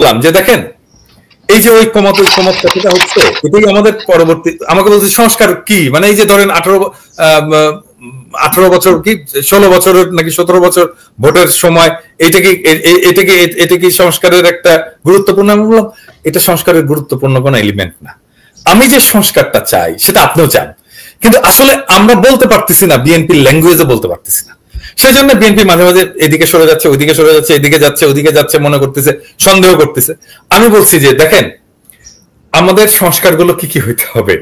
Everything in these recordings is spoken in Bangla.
বললাম যে দেখেন এই যে ঐক্যমত কথাটা হচ্ছে, এটাই আমাদের পরবর্তী আমাকে বলছে সংস্কার কি, মানে এই যে ধরেন 18 বছর কি 16 বছর নাকি 17 বছর ভোটের সময় এটা কি সংস্কারের একটা গুরুত্বপূর্ণ? আমি বললাম এটা সংস্কারের গুরুত্বপূর্ণ কোনো এলিমেন্ট না। আমি যে সংস্কারটা চাই সেটা আপনিও চান, কিন্তু আসলে আমরা বলতে পারতেছি না, বিএনপির ল্যাঙ্গুয়েজে বলতে পারতেছি না। সেই জন্য বিএনপি মাঝে মাঝে এদিকে সরে যাচ্ছে, ওইদিকে সরে যাচ্ছে, এদিকে যাচ্ছে, ওদিকে যাচ্ছে, মনে করতেছে, সন্দেহ করতেছে। আমি বলছি যে দেখেন আমাদের সংস্কারগুলো কি কি হইতে হবে।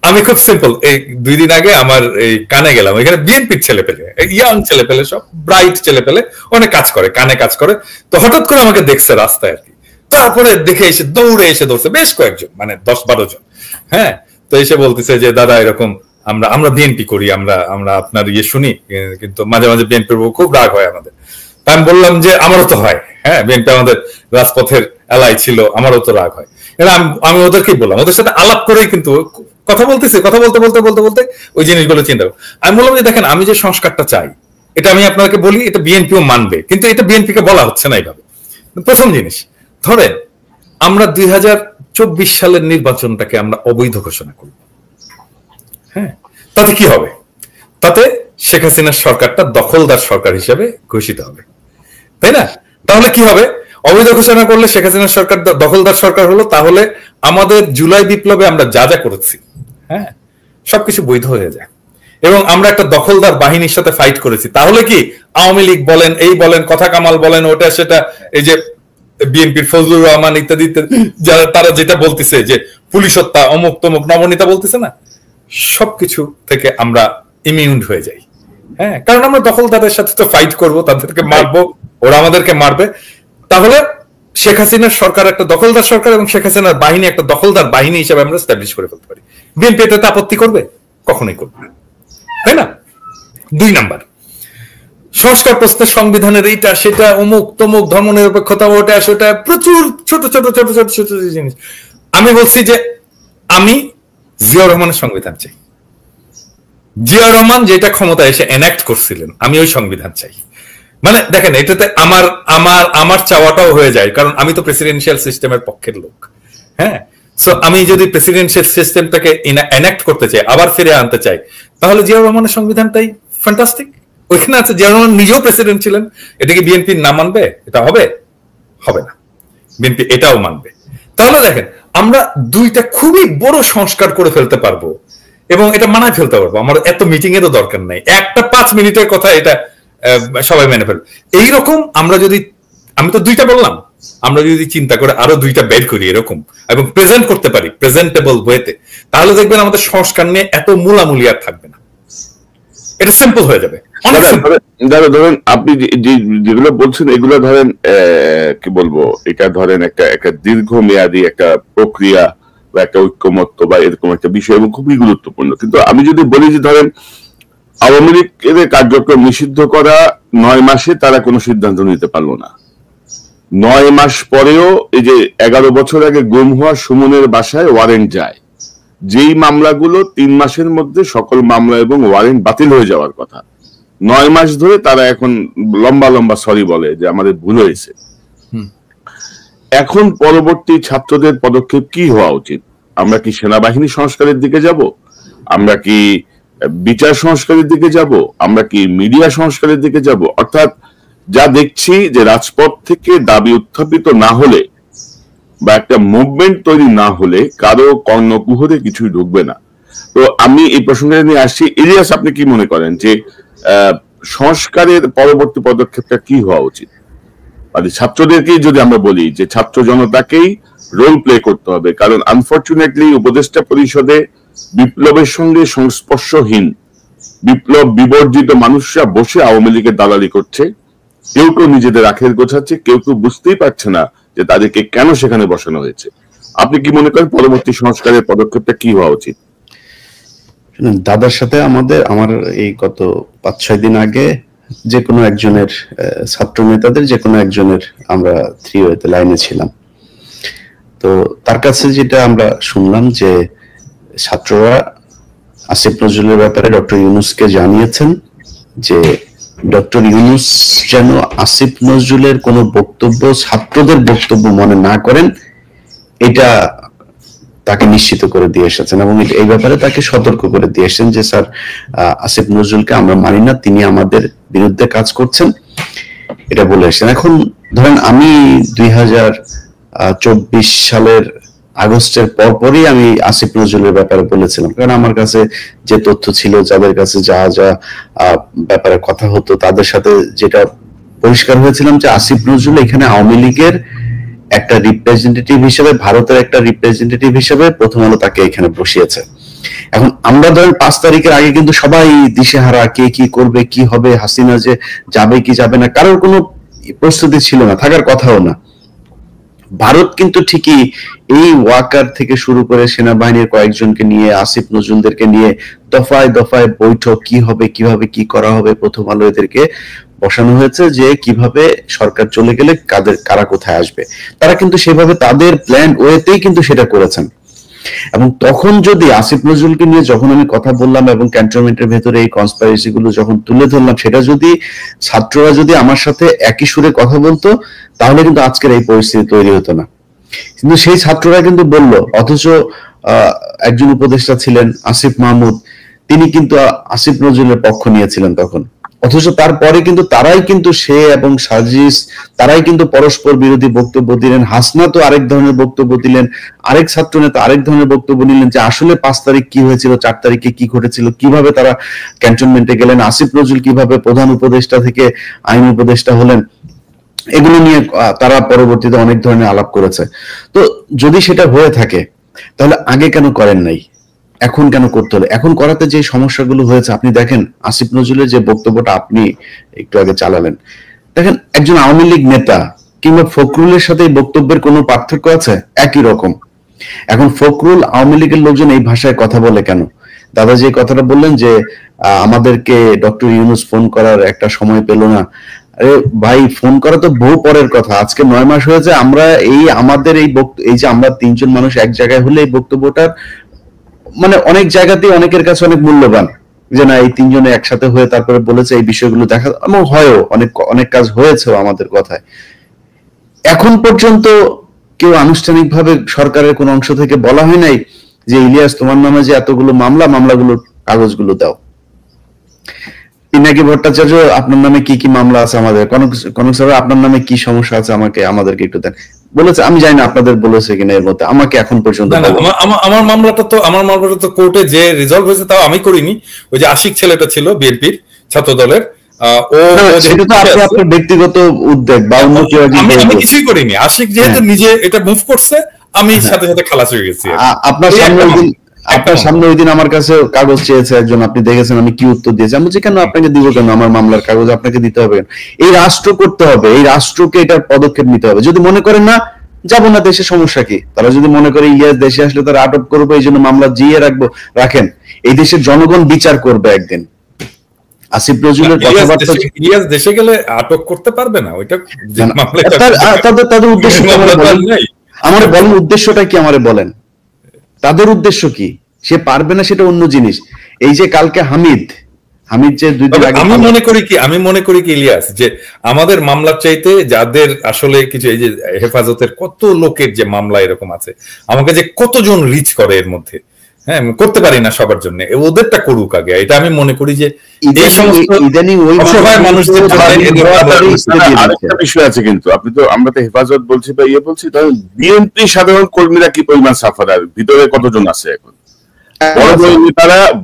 আমি খুব সিম্পল, এই 2 দিন আগে আমার এই কানে গেলাম, এখানে বিএনপির ছেলে পেলে, ইয়াং ছেলে পেলে, সব ব্রাইট ছেলে পেলে, অনেক কাজ করে, কানে কাজ করে। তো হঠাৎ করে আমাকে দেখছে রাস্তায় আর কি, তারপরে দেখে এসে দৌড়ে এসে ধরছে বেশ কয়েকজন, মানে 10-12 জন। হ্যাঁ, তো এসে বলতেছে যে দাদা এরকম আমরা বিএনপি করি, আমরা আপনার ইয়ে শুনি, কিন্তু মাঝে মাঝে বিএনপির খুব রাগ হয় আমাদের। আমি বললাম যে আমারও তো হয়, হ্যাঁ, বিএনপি আমাদের রাজপথের এলাই ছিল, আমারও তো রাগ হয়। আমি ওদেরকেই বললাম, ওদের সাথে আলাপ করেই কিন্তু কথা বলতেছি, কথা বলতে বলতে বলতে বলতে ওই জিনিসগুলো চিন্তা করবো। আমি বললাম যে দেখেন আমি যে সংস্কারটা চাই এটা আমি আপনাকে বলি, এটা বিএনপিও মানবে, কিন্তু এটা বিএনপিকে বলা হচ্ছে না এইভাবে। প্রথম জিনিস, ধরেন আমরা 2024 সালের নির্বাচনটাকে আমরা অবৈধ ঘোষণা করব, হ্যাঁ, তাতে কি হবে? তাতে শেখ হাসিনার সরকারটা দখলদার সরকার হিসেবে ঘোষিত হবে, তাই না? তাহলে কি হবে? অবৈধ ঘোষণা করলে শেখ হাসিনার সরকার দখলদার সরকার হলো, তাহলে আমাদের জুলাই বিপ্লবে আমরা যা যা করেছি, হ্যাঁ, সবকিছু বৈধ হয়ে যায়। এবং আমরা একটা দখলদার বাহিনীর সাথে ফাইট করেছি, তাহলে কি আওয়ামী লীগ বলেন, এই বলেন, কথা কামাল বলেন, ওটা সেটা, এই যে বিএনপির ফজলুর রহমান ইত্যাদি ইত্যাদি, যারা তারা যেটা বলতেছে যে পুলিশ হত্যা, অমুক তমুক, নবনীতা বলতেছে না, সবকিছু থেকে আমরা ইমিউন হয়ে যাই। হ্যাঁ, কারণ আমরা দখলদারের সাথে তো ফাইট করব, তাদেরকে মারবো, ওরা আমাদেরকে মারবে। তাহলে শেখ হাসিনার সরকার একটা দখলদার সরকার এবং শেখ হাসিনার বাহিনী একটা দখলদার বাহিনী হিসেবে আমরা এস্টাবলিশ করে ফেলতে পারি। বিএনপি এটাতে আপত্তি করবে? কখনোই করবে না, তাই না? 2 নাম্বার, সংস্কার প্রশ্নে সংবিধানের এইটা সেটা, অমুক তমুক, ধর্মনিরপেক্ষতা, ওটা সেটা, প্রচুর ছোট ছোট ছোট ছোট ছোট জিনিস। আমি বলছি যে আমি জিয়াউর রহমানের সংবিধান চাই। জিয়াউর রহমান যেটা ক্ষমতা এসে এনাক্ট করছিলেন, আমি ওই সংবিধান চাই। মানে দেখেন এটাতে আমার আমার আমার চাওয়াটাও হয়ে যায়, কারণ আমি তো প্রেসিডেন্সিয়াল সিস্টেমের পক্ষের লোক। হ্যাঁ, সো আমি যদি প্রেসিডেন্সিয়াল সিস্টেমটাকে এনাক্ট করতে চাই, আবার ফিরে আনতে চাই, তাহলে জিয়াউর রহমানের সংবিধানটাই ফ্যান্টাস্টিক। ওইখানে আছে, জিয়াউর রহমান নিজেও প্রেসিডেন্ট ছিলেন। এটা কি বিএনপি না মানবে? এটা হবে? হবে না, বিএনপি এটাও মানবে। তাহলে দেখেন আমরা 2টা খুবই বড় সংস্কার করে ফেলতে পারবো এবং এটা মানায় ফেলতে পারবো। আমার এত মিটিং এরও দরকার নাই, একটা 5 মিনিটের কথা এটা সবাই মেনে ফেলবে। এইরকম আমরা যদি, আমি তো 2টা বললাম, আমরা যদি চিন্তা করে আরো 2টা বের করি এরকম এবং প্রেজেন্ট করতে পারি প্রেজেন্টেবল ওয়েতে, তাহলে দেখবেন আমাদের সংস্কার নিয়ে এত মূলামূলি আর থাকবে না, এটা সিম্পল হয়ে যাবে। দাদা ধরেন আপনি যেগুলো বলছেন এগুলো ধরেন কি বলবো, এটা ধরেন একটা দীর্ঘমেয়াদী একটা প্রক্রিয়া বা একটা ঐক্যমত্য বা এরকম একটা বিষয় এবং খুবই গুরুত্বপূর্ণ। কিন্তু আমি যদি বলি যে ধরেন আওয়ামী লীগের কার্যক্রম নিষিদ্ধ করা 9 মাসে তারা কোনো সিদ্ধান্ত নিতে পারলো না। 9 মাস পরেও এই যে 11 বছর আগে গুম হওয়া সুমনের বাসায় ওয়ারেন্ট যায়, যেই মামলাগুলো 3 মাসের মধ্যে সকল মামলা এবং ওয়ারেন্ট বাতিল হয়ে যাওয়ার কথা, 9 মাস ধরে তারা এখন লম্বা লম্বা সরি বলে যে আমাদের ভুল হয়েছে। এখন পরবর্তী ছাত্রদের পদক্ষেপ কি হওয়া উচিত? আমরা কি সেনাবাহিনী সংস্কারের দিকে যাব? আমরা কি বিচার সংস্কারের দিকে যাব? আমরা কি মিডিয়া সংস্কারের দিকে যাব? অর্থাৎ যা দেখছি যে রাজপথ থেকে দাবি উত্থাপিত না হলে বা একটা মুভমেন্ট তৈরি না হলে কারো কর্ণকুহরে কিছুই ঢুকবে না। তো আমি এই প্রসঙ্গে নিয়ে আসছি, ইলিয়াস আপনি কি মনে করেন যে সংস্কারের পরবর্তী পদক্ষেপটা কি হওয়া উচিত? মানে ছাত্রদেরকেই যদি আমরা বলি যে ছাত্র জনতাকেই রোল প্লে করতে হবে, কারণ আনফরচুনেটলি উপদেষ্টা পরিষদে বিপ্লবের সঙ্গে সংস্পর্শহীন বিপ্লব বিবর্জিত মানুষরা বসে আওয়ামী লীগের দালালি করছে। কেউ কেউ নিজেদের আখের গোছাচ্ছে, কেউ কেউ বুঝতেই পারছে না যে তাদেরকে কেন সেখানে বসানো হয়েছে। আপনি কি মনে করেন পরবর্তী সংস্কারের পদক্ষেপটা কি হওয়া উচিত? দাদার সাথে আমার এই গত 5-6 দিন আগে যে কোনো একজনের ছাত্র নেতাদের যে কোনো একজনের আমরা 3-ওয়েতে লাইনে ছিলাম। তো তার কাছে যেটা আমরা শুনলাম যে ছাত্ররা আসিফ নজরুলের ব্যাপারে ডক্টর ইউনূসকে জানিয়েছেন যে ডক্টর ইউনূস যেন আসিফ নজরুলের কোন বক্তব্য ছাত্রদের বক্তব্য মনে না করেন, এটা তাকে নিশ্চিত করে দিয়ে এসেছেন এবং এই ব্যাপারে তাকে সতর্ক করে দিয়ে এসেছেন যে স্যার, আসিফ নজরুলকে আমরা মানি না, তিনি আমাদের বিরুদ্ধে কাজ করছেন, এটা বলে এসেছেন। এখন ধরেন আমি 2024 সালের আগস্টের পরপরই আমি আসিফ নজরুলের ব্যাপারে বলেছিলাম, কারণ আমার কাছে যে তথ্য ছিল, যাদের কাছে যা যা ব্যাপারে কথা হতো, তাদের সাথে যেটা পরিষ্কার হয়েছিলাম যে আসিফ নজরুল এখানে আওয়ামী লীগের একটা রিপ্রেজেন্টেটিভ হিসেবে, ভারতের একটা রিপ্রেজেন্টেটিভ হিসেবে প্রথম আলো তাকে এখানে বসিয়েছে। এখন আমরা ধরেন 5 তারিখের আগে কিন্তু সবাই দিশেহারা, কে কি করবে, কি হবে, হাসিনা যে যাবে কি যাবে না, কারোর কোনো প্রস্তুতি ছিল না, থাকার কথাও না। ভারত কিন্তু ঠিকই এই ওয়াকার থেকে শুরু করে সেনাবাহিনীর কয়েকজনকে নিয়ে, আসিফ নজরুলদেরকে নিয়ে দফায় দফায় বৈঠক, কি হবে, কিভাবে কি করা হবে, প্রথম আলো এদেরকে বসানো হয়েছে যে কিভাবে সরকার চলে গেলে কারা কোথায় আসবে। তারা কিন্তু সেভাবে তাদের প্ল্যান ওয়েতেই কিন্তু সেটা করেছেন। এবং তখন যদি আসিফ নজরুলকে নিয়ে যখন আমি কথা বললাম এবং ক্যান্টনমেন্টের ভেতরে এই কনস্পাইরেসি গুলো যখন তুলে ধরলাম, সেটা যদি ছাত্ররা যদি আমার সাথে একই সুরে কথা বলতো, তাহলে কিন্তু আজকের এই পরিস্থিতি তৈরি হতো না। কিন্তু সেই ছাত্ররা কিন্তু বলল, অথচ একজন উপদেষ্টা ছিলেন আসিফ মাহমুদ, তিনি কিন্তু আসিফ নজরুলের পক্ষ নিয়েছিলেন তখন, অথচ তারপরে কিন্তু তারাই কিন্তু সে এবং সাজিস তারাই কিন্তু পরস্পর বিরোধী বক্তব্য দিলেন। হাসনা তো আরেক ধরনের বক্তব্য দিলেন, আরেক ছাত্র নেতা আরেক ধরনের বক্তব্য নিলেন যে আসলে 5 তারিখ কি হয়েছিল, 4 তারিখে কি ঘটেছিল, কিভাবে তারা ক্যান্টনমেন্টে গেলেন, আসিফ নজরুল কিভাবে প্রধান উপদেষ্টা থেকে আইন উপদেষ্টা হলেন, এগুলো নিয়ে তারা পরবর্তীতে অনেক ধরনের আলাপ করেছে। তো যদি সেটা হয়ে থাকে তাহলে আগে কেন করেন নাই, এখন কেন করতে হলো? এখন করাতে যে সমস্যাগুলো হয়েছে, আপনি দেখেন আসিফ নজরুলের যে বক্তব্যটা আপনি একটু আগে চালালেন, দেখেন একজন আওয়ামী লীগ নেতা কিংবা ফখরুলের সাথে এই বক্তব্যের কোনো পার্থক্য আছে? একই রকম। এখন ফখরুল, আওয়ামী লীগের লোকজন এই ভাষায় কথা বলে কেন? দাদা যে কথাটা বললেন যে আমাদেরকে ডক্টর ইউনূস ফোন করার একটা সময় পেল না, আরে ভাই, ফোন করা তো বহু পরের কথা। আজকে 9 মাস হয়েছে আমরা আমাদের এই যে আমরা 3 জন মানুষ এক জায়গায় হলে এই বক্তব্যটার মানে অনেক জায়গাতেই অনেকের কাছে অনেক মূল্যবান, যে না এই 3 জনে একসাথে হয়ে তারপরে বলেছে এই বিষয়গুলো দেখা, এবং হয়ও অনেক কাজ হয়েছেও আমাদের কথায়। এখন পর্যন্ত কেউ আনুষ্ঠানিকভাবে সরকারের কোন অংশ থেকে বলা হয় নাই যে ইলিয়াস, তোমার নামে যে এতগুলো মামলাগুলোর কাগজগুলো দাও। পিনাকি ভট্টাচার্য, আপনার নামে কি কি মামলা আছে, আমাদের কনক স্যার আপনার নামে কি সমস্যা আছে আমাদেরকে একটু দেন বলেছে। আমি জানি না আপনাদের বলেছে কিনা এর মধ্যে, আমাকে এখন পর্যন্ত আমার মামলাটা তো কোর্টে যে রিজলভ হয়েছে তাও আমি করিনি। ওই যে আশিক ছেলেটা ছিল বিএনপির ছাত্র দলের, সেটা তো আপনার ব্যক্তিগত উদ্যোগ বা অন্য কেউ, আমি কিছুই করিনি। আশিক যেহেতু নিজে এটা মুভ করছে, আমি সাথে সাথে খালাস হয়ে গেছি। আপনার সামনে ওই দিন আমার কাছে কাগজ চেয়েছে একজন, আপনি দেখেছেন আমি কি উত্তর দিয়েছি। আমি বলছি কেন আপনাকে দিব, কেন আমার মামলার কাগজ আপনাকে দিতে হবে? এই রাষ্ট্র করতে হবে, এই রাষ্ট্রকে এটার পদক্ষেপ নিতে হবে। যদি মনে করেন না যাবো না দেশে, সমস্যা কি? তারা যদি মনে করে ইলিয়াস দেশে আসলে তারা আটক করবো, এই জন্য মামলা জিয়ে রাখেন। এই দেশের জনগণ বিচার করবে একদিন। আসিফ নজরুলের কথাবার্তা, ইলিয়াস দেশে গেলে আটক করতে পারবে না, ওইটা তাদের উদ্দেশ্য আমার বলেন, উদ্দেশ্যটা কি আমারে বলেন, তাদের উদ্দেশ্য কি? সে পারবে না সেটা অন্য জিনিস। এই যে কালকে হামিদ যে 2 দিন আগে, আমি মনে করি কি ইলিয়াস, যে আমাদের মামলার চাইতে যাদের আসলে কিছু, এই যে হেফাজতের কত লোকের যে মামলা এরকম আছে, আমাকে যে কতজন রিচ করে এর মধ্যে, হ্যাঁ করতে পারি না সবার জন্য, ওদেরটা করুক আগে। এটা আমি মনে করি যে এই সমস্ত অসহায় মানুষদের আরেকটা বিষয় আছে কিন্তু, আপনি তো, আমরা তো হেফাজত বলছি বা বলছি, তাহলে বিএনপি সাধারণ কর্মীরা কি পরিমাণ সাফার, ভিতরে কতজন আছে এখন?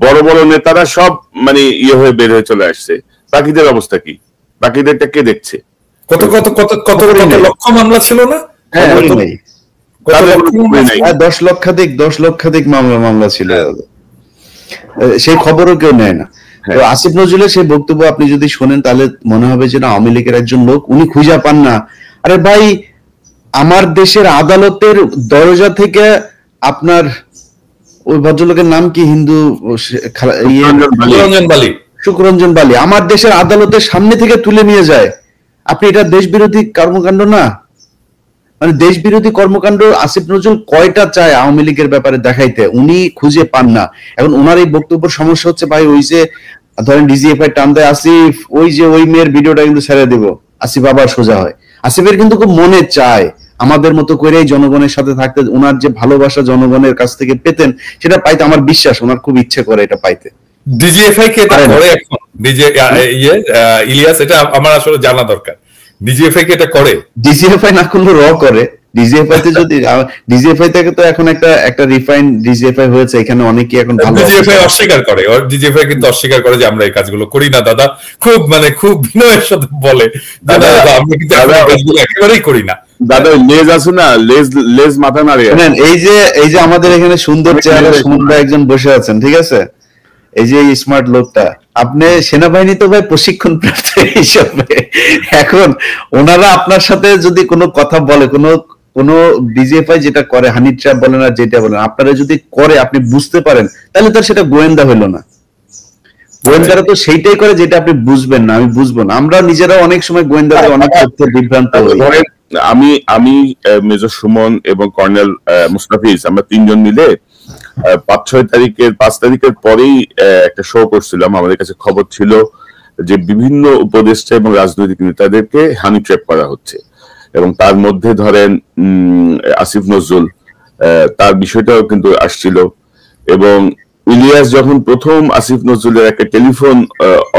বড় বড় নেতারা সব মানে হয়ে বের হয়ে চলে আসছে। বাকিদের অবস্থা কি? বাকিদেরটা কে দেখছে? কত লক্ষ মামলা ছিল না? 10 লক্ষাধিক মামলা ছিল, সেই খবরও কেউ নেয় না। তো আসিফ নজরুলের সেই বক্তব্য আপনি যদি শোনেন তাহলে মনে হবে যে না, আওয়ামী লীগের একজন লোক, উনি খুঁজে পান না। আরে ভাই, আমার দেশের আদালতের দরজা থেকে আপনার ওই ভদ্রলোকের নাম কি, হিন্দু, সুখরঞ্জন বালি, আমার দেশের আদালতের সামনে থেকে তুলে নিয়ে যায়। আপনি এটা দেশ বিরোধী কর্মকাণ্ড না? মানে দেশ বিরোধী কর্মকাণ্ড আসিফ নজরুল কয়টা চায় আওয়ামী লীগের ব্যাপারে দেখাইতে, উনি খুঁজে পান না। এখন ওনার এই বক্তব্যের সমস্যা হচ্ছে, ভাই ওই যে ধরেন ডিজিএফআই টান দেয় আসিফ, ওই যে ওই মেয়ের ভিডিওটা কিন্তু ছেড়ে দিব, আসিফ আবার সোজা হয়। আসিফের কিন্তু খুব মনে চায় আমাদের মতো করে জনগণের সাথে থাকতে, ওনার যে ভালোবাসা জনগণের কাছ থেকে পেতেন সেটা পাইতে আমার বিশ্বাস, ওনার খুব ইচ্ছে করে এটা পাইতে। ডিজিএফআই কে এটা করে এখন ইলিয়াস, এটা আমার আসলে জানা দরকার, ডিজিএফআই কে এটা করে? ডিজিএফআই না করলে র করে। ডিজিএফআই তে যদি ডিজিএফআই থেকে তো এখন একটা রিফাইন্ড ডিজিএফআই হয়েছে, এখানে অনেকে এখন ভালো ডিজিএফআই অস্বীকার করে, ডিজিএফআই কিন্তু অস্বীকার করে যে আমরা এই কাজগুলো করি না দাদা, খুব খুব বিনয়ের সাথে বলে দাদা আমরা কিন্তু কাজগুলো একেবারেই করি না। দাদা লেজ আছে না, লেজ মাথা নাড়ে। এই যে আমাদের এখানে সুন্দর চেহারা সুন্দর একজন বসে আছেন, ঠিক আছে, এই যে স্মার্ট লোকটা, আপনি সেনাবাহিনী তো ভাই প্রশিক্ষণ প্রাপ্ত হিসাবে, এখন ওনারা আপনার সাথে যদি কোনো কথা বলে, কোনো ডিজিএফআই যেটা করে, হানি ট্র্যাপ বলেন আর যেটা বলেন, আপনারা যদি করে আপনি বুঝতে পারেন, তাহলে তার সেটা গোয়েন্দা হইলো না। গোয়েন্দারা তো সেইটাই করে যেটা আপনি বুঝবেন না, আমি বুঝবো না। আমরা নিজেরা অনেক সময় গোয়েন্দাদের অনেক তথ্যে বিভ্রান্ত হই। আমি মেজর সুমন এবং কর্নেল মুস্তাফিজ, আমরা তিনজন মিলে 5 তারিখের পরেই একটা শো করছিলাম। আমাদের কাছে খবর ছিল যে বিভিন্ন উপদেষ্টা এবং রাজনৈতিক নেতাদেরকে হানি ট্র্যাপ করা হচ্ছে, এবং তার মধ্যে ধরেন আসিফ নজরুল, তার বিষয়টাও কিন্তু আসছিল। এবং ইলিয়াস যখন প্রথম আসিফ নজরুলের একটা টেলিফোন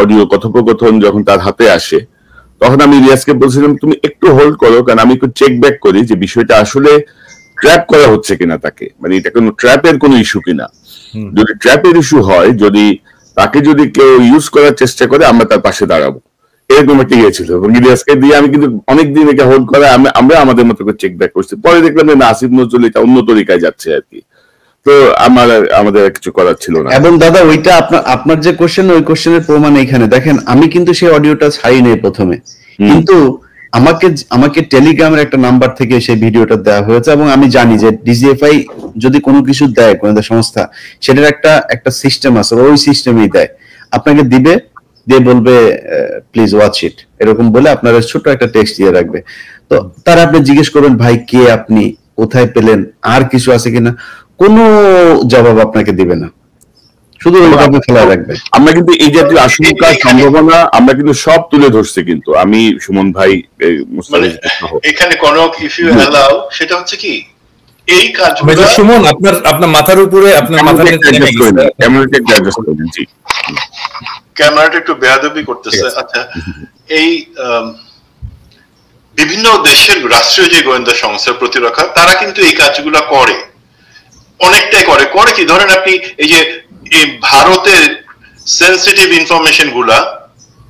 অডিও কথোপকথন যখন তার হাতে আসে, তখন আমি ইলিয়াসকে বলছিলাম তুমি একটু হোল্ড করো, কারণ আমি একটু চেক ব্যাক করি যে বিষয়টা আসলে ট্র্যাপ করা হচ্ছে কিনা তাকে, এটা কোনো ট্র্যাপের কোনো ইস্যু কিনা। যদি ট্র্যাপের ইস্যু হয়, যদি তাকে যদি কেউ ইউজ করার চেষ্টা করে, আমরা তার পাশে দাঁড়াবো, এরকম একটা ইয়ে ছিল। এবং ইলিয়াসকে দিয়ে আমি কিন্তু অনেকদিন এটা হোল্ড করা, আমরা আমাদের মতো করে চেক ব্যাক করছি। পরে দেখলাম যে না, আসিফ নজরুল এটা অন্য তরিকায় যাচ্ছে আর কি, তো আমাদের কিছু করার ছিল না। এবং দাদা ওইটা আপনার যে কোশ্চেন, ওই কোশ্চেনের প্রমাণ এখানে দেখেন, আমি কিন্তু সেই অডিওটা ছাড়ি নাই প্রথমে, কিন্তু আমাকে টেলিগ্রামের একটা নাম্বার থেকে সেই ভিডিওটা দেওয়া হয়েছে, এবং আমি জানি যে ডিজিএফআই যদি কোনো কিছু দেয় গোয়েন্দা সংস্থা, সেটার একটা সিস্টেম আছে, ওই সিস্টেমেই দেয়, আপনাকে দিবে, দিয়ে বলবে প্লিজ ওয়াচ ইট, এরকম বলে আপনার ছোট একটা টেক্সট দিয়ে রাখবে। তো তারা আপনি জিজ্ঞেস করবেন ভাই কে আপনি, কোথায় পেলেন, আর কিছু আছে কিনা, কোনো জবাব আপনাকে দিবে না, শুধু ওইভাবে ফেলা রাখবে। আমরা কিন্তু এই জাতীয় আশঙ্কা সম্ভাবনা আমরা কিন্তু সব তুলে ধরছি, কিন্তু আমি সুমন ভাই এখানে কনক ইফ ইউ অ্যালাউ, সেটা হচ্ছে কি এই কাজগুলো সুমন আপনার মাথার উপরে, আপনার মাথার ক্যামেরাটা একটু বেয়াদবি করতেছে। আচ্ছা, এই বিভিন্ন দেশের রাষ্ট্রীয় যে গোয়েন্দা সংস্থা প্রতিরক্ষা, তারা কিন্তু এই কাজগুলো করে, অনেকটাই করে কি, ধরেন আপনি এই যে ভারতের সেন্সিটিভ ইনফরমেশন গুলা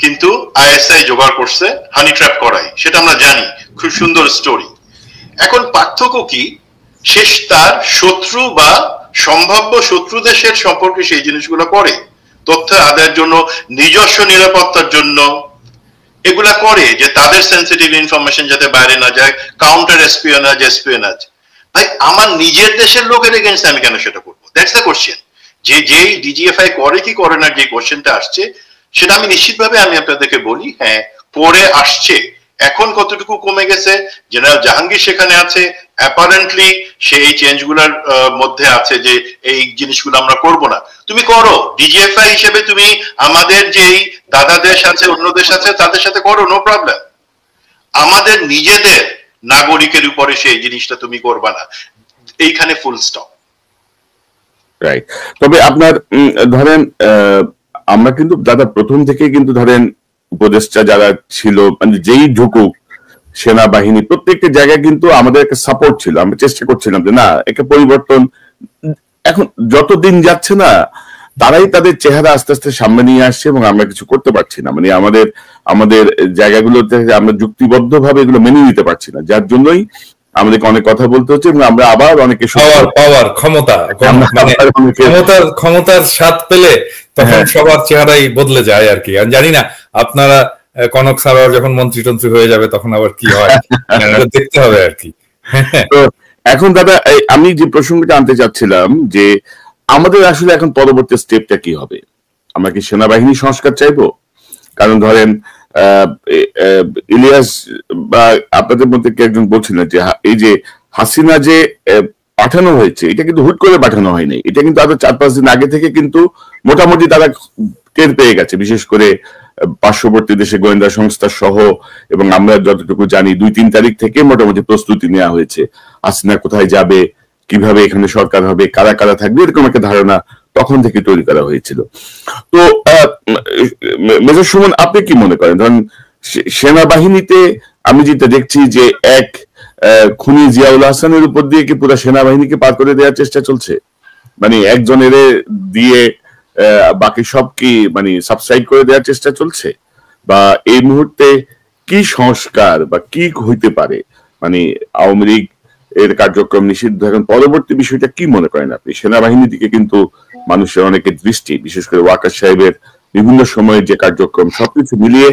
কিন্তু আইএসআই জোগাড় করছে হানি ট্র্যাপ করাই, সেটা আমরা জানি, খুব সুন্দর স্টোরি। এখন পার্থক্য কি, শেষ তার শত্রু বা সম্ভাব্য শত্রু দেশের সম্পর্কে সেই জিনিসগুলো করে, তথ্য আদায়ের জন্য, নিজস্ব নিরাপত্তার জন্য এগুলা করে, যে তাদের সেন্সিটিভ ইনফরমেশন যাতে বাইরে না যায়, কাউন্টার এসপিওনাজ। ভাই আমার নিজের দেশের লোকের এগেইনস্ট আমি কেন সেটা করবো? That's the question. যেই ডিজিএফআই করে কি করে না, যে কোশ্চেনটা আসছে, সেটা আমি নিশ্চিতভাবে আমি আপনাদেরকে বলি, হ্যাঁ পরে আসছে। এখন কতটুকু কমে গেছে, জেনারেল জাহাঙ্গীর সেখানে আছে, অ্যাপারেন্টলি সে এই চেঞ্জ গুলার মধ্যে আছে যে এই জিনিসগুলো আমরা করব না। তুমি করো ডিজিএফআই হিসেবে, তুমি আমাদের যেই দাদা দেশ আছে, অন্য দেশ আছে, তাদের সাথে করো, নো প্রবলেম। আমাদের নিজেদের নাগরিকের উপরে সেই জিনিসটা তুমি করবা না, এইখানে ফুল স্টপ। রাইট। তবে আপনার ধরেন আমরা কিন্তু দাদা প্রথম থেকে কিন্তু ধরেন উপদেষ্টা যারা ছিল, যেই ঢুকুক সেনাবাহিনী, প্রত্যেকটা জায়গায় কিন্তু আমাদের একটা সাপোর্ট ছিল, আমরা চেষ্টা করছিলাম যে না একটা পরিবর্তন। এখন যত দিন যাচ্ছে না, তারাই তাদের চেহারা আস্তে আস্তে সামনে নিয়ে আসছে, এবং আমরা কিছু করতে পারছি না, আমাদের জায়গাগুলোতে আমরা যুক্তিবদ্ধ ভাবে এগুলো মেনে নিতে পারছি না, যার জন্যই আমাদেরকে অনেক কথা বলতে হচ্ছে, এবং আমরা আবার অনেকে ক্ষমতার স্বাদ পেলে তখন সবার চেহারাই বদলে যায় আর কি। আমি জানি না আপনারা কনক সারার যখন মন্ত্রী টন্ত্রী হয়ে যাবে তখন আবার কি হয়, দেখতে হবে আর কি। তো এখন দাদা আমি যে প্রসঙ্গটা আনতে চাচ্ছিলাম, যে আমাদের আসলে এখন পরবর্তী স্টেপটা কি হবে? আমরা কি সেনাবাহিনী সংস্কার চাইবো? কারণ ধরেন ইলিয়াস বা আপনাদের মধ্যে কে একজন বলছিলেন যে এই যে হাসিনা যে পাঠানো হয়েছে, এটা কিন্তু হুট করে পাঠানো হয়নি, এটা কিন্তু আরো 4-5 দিন আগে থেকে কিন্তু মোটামুটি তারা টের পেয়ে গেছে, বিশেষ করে পার্শ্ববর্তী দেশে গোয়েন্দা সংস্থা সহ, এবং আমরা যতটুকু জানি 2-3 তারিখ থেকে মোটামুটি প্রস্তুতি নেওয়া হয়েছে। হাসিনা কোথায় যাবে, কিভাবে এখানে সরকার হবে, কারা কারা থাকবে, এরকম একটা ধারণা তখন থেকে তৈরি করা হয়েছিল। তো মেজর সুমন, আপনি কি মনে করেন, ধরেন সেনাবাহিনীতে আমি যেটা দেখছি যে এক খুনি জিয়াউল হাসানের উপর দিয়ে কি পুরো সেনাবাহিনীকে পার করে দেওয়ার চেষ্টা চলছে? মানে একজনের দিয়ে বাকি সব কি মানে সাবস্ক্রাইব করে দেওয়ার চেষ্টা চলছে? বা এই মুহূর্তে কি সংস্কার বা কি হইতে পারে, মানে আওয়ামী লীগ এর কার্যক্রম নিষিদ্ধ, এখন পরবর্তী বিষয়টা কি মনে করেন আপনি? সেনাবাহিনীর দিকে কিন্তু মানুষের অনেকের দৃষ্টি, বিশেষ করে ওয়াকার সাহেবের বিভিন্ন সময়ের যে কার্যক্রম, সবকিছু মিলিয়ে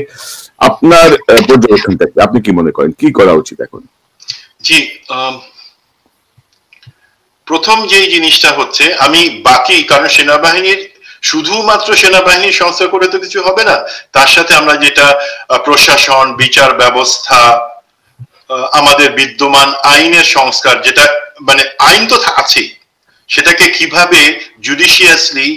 আপনার পর্যবেক্ষণটা আপনি কি মনে করেন, কি করা উচিত এখন? জি, প্রথম যে জিনিসটা হচ্ছে, আমি বাকি, কারণ সেনাবাহিনীর শুধুমাত্র সেনাবাহিনীর সংস্কার করে তো কিছু হবে না, তার সাথে আমরা যেটা প্রশাসন, বিচার ব্যবস্থা, আমাদের বিদ্যমান আইনের সংস্কার, যেটা মানে আইন তো আছেই, সেটাকে কিভাবে জুডিশিয়াসলি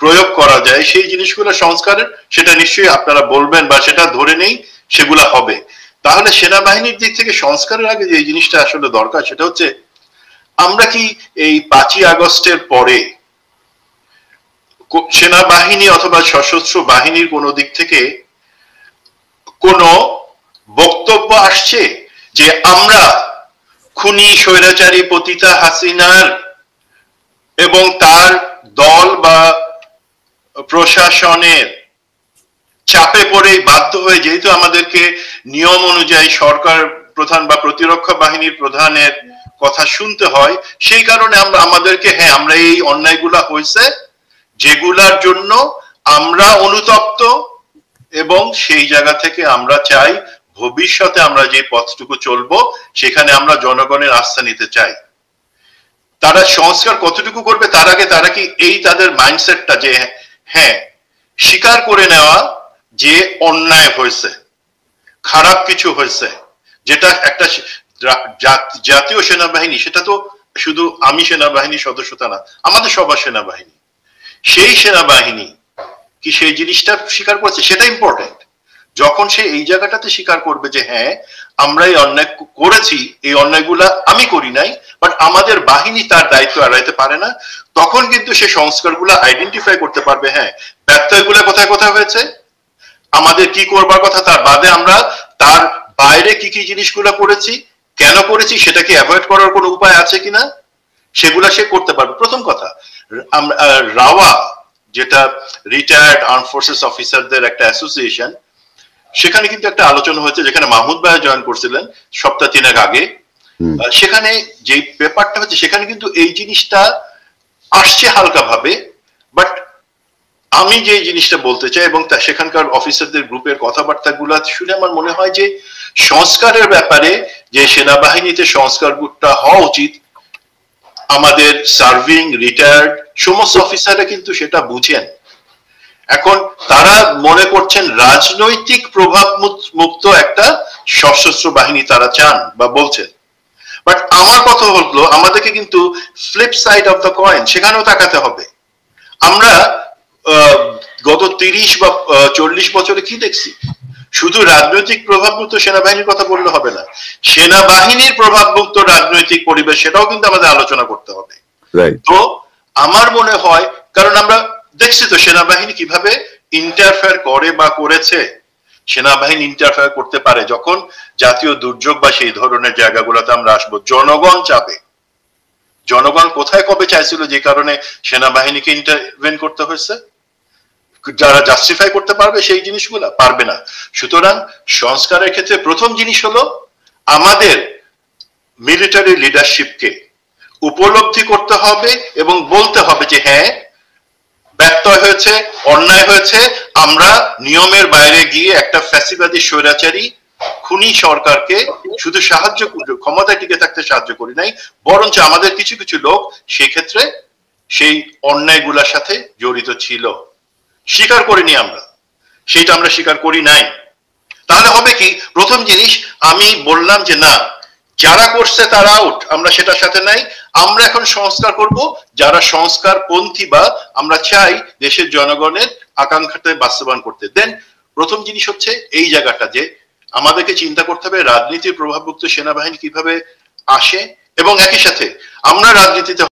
প্রয়োগ করা যায় সেই জিনিসগুলো সংস্কারের, সেটা নিশ্চয়ই আপনারা বলবেন বা সেটা ধরে নেই সেগুলা হবে। তাহলে সেনাবাহিনীর দিক থেকে সংস্কারের আগে যে জিনিসটা আসলে দরকার, সেটা হচ্ছে আমরা কি এই 5ই আগস্টের পরে সেনাবাহিনী অথবা সশস্ত্র বাহিনীর কোন দিক থেকে কোন বক্তব্য আসছে যে আমরা খুনি স্বৈরাচারী পতিতা হাসিনার এবং তার দল বা প্রশাসনের চাপে পড়ে বাধ্য হয়ে, যেহেতু আমাদেরকে নিয়ম অনুযায়ী সরকার প্রধান বা প্রতিরক্ষা বাহিনীর প্রধানের কথা শুনতে হয়, সেই কারণে আমাদেরকে আমরা এই অন্যায়গুলা হয়েছে যেগুলার জন্য আমরা অনুতপ্ত, এবং সেই জায়গা থেকে আমরা চাই ভবিষ্যতে আমরা যে পথটুকু চলবো সেখানে আমরা জনগণের আস্থা নিতে চাই। তারা সংস্কার কতটুকু করবে তার আগে তারা কি এই তাদের মাইন্ডসেটটা যে স্বীকার করে নেওয়া যে অন্যায় হয়েছে, খারাপ কিছু হয়েছে, যেটা একটা জাতীয় সেনাবাহিনী, সেটা তো শুধু আমি সেনাবাহিনীর সদস্যতা না, আমাদের সবার সেনাবাহিনী, সেই সেনাবাহিনী কি সেই জিনিসটা স্বীকার করেছে, সেটা ইম্পর্টেন্ট। যখন সে এই জায়গাটাতে স্বীকার করবে যে আমরা এই অন্যায় করেছি, এই অন্যায়গুলা আমি করি নাই, বাট আমাদের বাহিনী তার দায়িত্ব এড়াইতে পারে না, তখন কিন্তু সে সংস্কারগুলো আইডেন্টিফাই করতে পারবে ব্যত্যয়গুলো কোথায় কোথায় হয়েছে, আমাদের কি করবার কথা, তার বাদে আমরা তার বাইরে কি কি জিনিসগুলো করেছি, কেন করেছি, সেটাকে অ্যাভয়েড করার কোনো উপায় আছে কিনা, সেগুলা সে করতে পারবে। প্রথম কথা, রাওয়া, যেটা রিটায়ার্ড আর্ম ফোর্সেস অফিসারদের একটা অ্যাসোসিয়েশন, সেখানে কিন্তু একটা আলোচনা হয়েছে, যেখানে মাহমুদ ভাই জয়েন করছিলেন সপ্তাহ 3 আগে। সেখানে যে পেপারটা হচ্ছে, সেখানে কিন্তু এই জিনিসটা আসছে হালকা ভাবে, বাট আমি যে জিনিসটা বলতে চাই এবং সেখানকার অফিসারদের গ্রুপের কথাবার্তা গুলা শুনে আমার মনে হয় যে সংস্কারের ব্যাপারে যে সেনাবাহিনীতে সংস্কারটা হওয়া উচিত, আমাদের সার্ভিং রিটায়ার্ড সমস্ত অফিসাররা কিন্তু সেটা বুঝেন। এখন তারা মনে করছেন রাজনৈতিক প্রভাব মুক্ত একটা সশস্ত্র বাহিনী তারা চান বা বলছেন, বাট আমার কথা হলো আমাদেরকে কিন্তু flip side of the coin সেখানেও তাকাতে হবে। আমরা গত 30 বা 40 বছরে কি দেখছি, শুধু রাজনৈতিক প্রভাবমুক্ত সেনাবাহিনীর কথা বললে হবে না, সেনাবাহিনীর প্রভাবমুক্ত রাজনৈতিক পরিবেশ, সেটাও কিন্তু আমাদের আলোচনা করতে হবে। তো আমার মনে হয়, কারণ আমরা দেখছি তো সেনাবাহিনী কিভাবে ইন্টারফেয়ার করে বা করেছে। সেনাবাহিনী ইন্টারফেয়ার করতে পারে যখন জাতীয় দুর্যোগ বা সেই ধরনের জায়গাগুলোতে আমরা আসবো, জনগণ চাবে। জনগণ কোথায় কবে চাইছিল, যে কারণে সেনাবাহিনীকে ইন্টারভেন করতে হয়েছে, যারা জাস্টিফাই করতে পারবে সেই জিনিসগুলো পারবে না। সুতরাং সংস্কারের ক্ষেত্রে প্রথম জিনিস হলো আমাদের মিলিটারি লিডারশিপকে উপলব্ধি করতে হবে এবং বলতে হবে যে ব্যত্যয় হয়েছে, অন্যায় হয়েছে, আমরা নিয়মের বাইরে গিয়ে একটা ফ্যাসিবাদী স্বৈরাচারী খুনি সরকারকে শুধু সাহায্য, ক্ষমতায় টিকে থাকতে সাহায্য করি নাই, বরঞ্চ আমাদের কিছু কিছু লোক সেক্ষেত্রে সেই অন্যায়গুলোর সাথে জড়িত ছিল, স্বীকার করিনি আমরা, সেইটা আমরা স্বীকার করি নাই। তাহলে হবে কি, প্রথম জিনিস আমি বললাম যে না, যারা করছে তারা আউট, আমরা সেটার সাথে নাই, আমরা এখন সংস্কার করব, যারা সংস্কার পন্থী বা আমরা চাই দেশের জনগণের আকাঙ্ক্ষাটা বাস্তবায়ন করতে। দেন প্রথম জিনিস হচ্ছে এই জায়গাটা যে আমাদেরকে চিন্তা করতে হবে রাজনীতির প্রভাবমুক্ত সেনাবাহিনী কিভাবে আসে, এবং একই সাথে আমরা রাজনীতিতে